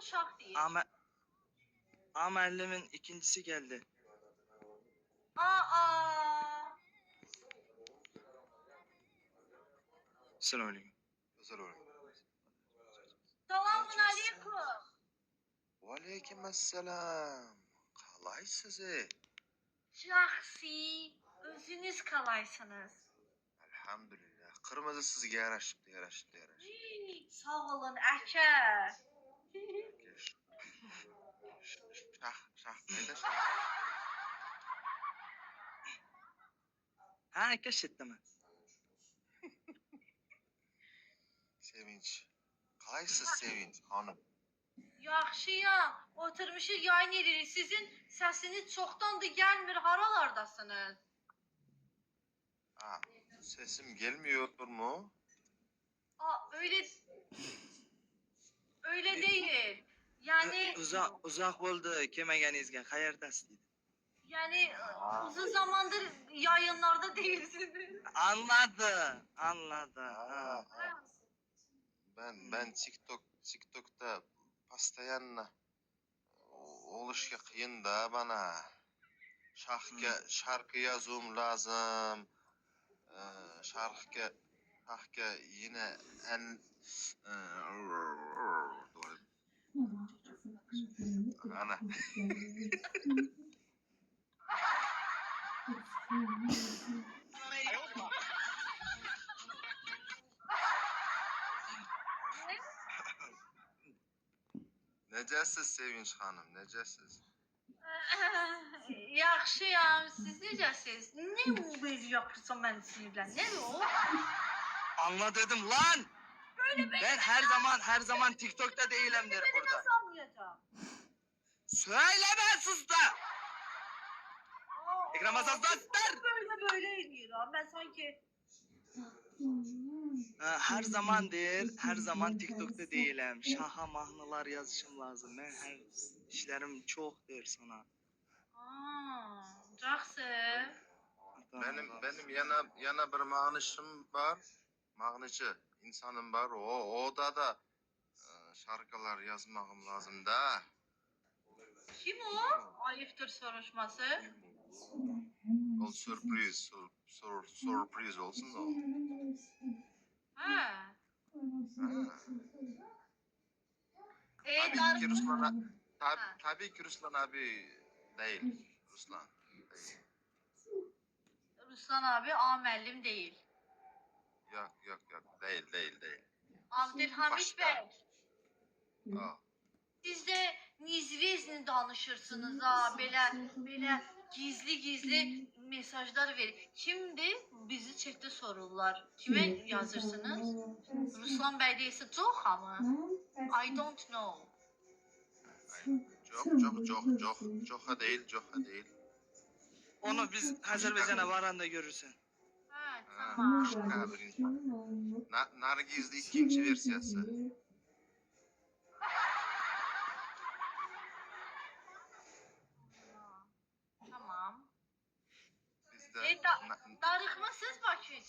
şah değil. A müəllimin ikincisi geldi. Aa. Selamünaleyküm. Selamun aleyküm. Aleykümselam. Qalaysız? Yaxşı. Özünüz qalaysınız. Elhamdülillah. Kırmızı sizge yaraşıptı. Sağ olun Əkər. Şah, neydi şah? Ha, kaç etdimi? Sevinç. Qalaysız Sevinç hanım? Yaxşıyam. Oturmuşuq yayın edirik. Sizin səsiniz çoxdandır gəlmir. Haralardasınız? Ha, sesim gelmiyor mu? Aa, öyle değil. Yani Uzaq oldu keməgənizgə. Qayerdəsiz dedi. yani uzun zamandır yayınlarda değilsiniz. Anladı. Ha, Ha. ben TikTok'ta постоянно oluşga kıyın da bana. Şarkı yazım lazım. Şarkı yine en ana. Necəsiz Sevinç hanım, necəsiz? Yaxşıyam. Siz necəsiz? Ne böyle yapırsan mən sinirlən? Ne o? Anla dedim lan. Ben her zaman TikTok'ta değilimdir Beni burada. nasıl anlayacağım? Söyleme sus da. Ekrem Asas'lar. Böyle ediyor. Ben sanki Her zaman TikTok'ta değilim. Şaha mahnılar yazışım lazım. Ben her işlerim çoxdur sana. Yaxşı. Benim yana bir mağnışım var. Mağnıcı insanım var. O da şarkılar yazmağım lazım da. Kim o? Ayıptır soruşması. O sürpriz olsun da o. Ha. Tabii ki tabii ki Ruslan abi değil. Ruslan değil. Ruslan abi A müəllim değil. Yok değil. Abdülhamid Başka. Bey. O. Siz de nizvezni danışırsınız ha. Belə gizli mesajlar verir. Şimdi bizi chat'te sorurlar. Kime yazırsınız? Ruslan Bey değilse çok ama. I don't know. Çok değil. Onu biz Azerbaycan'a varanda görürsün. Ha, tamam. Başka bir insan. Nargiz'de ikinci versiyası. Tamam. Bizde Darıxmısınız Bakı üçün?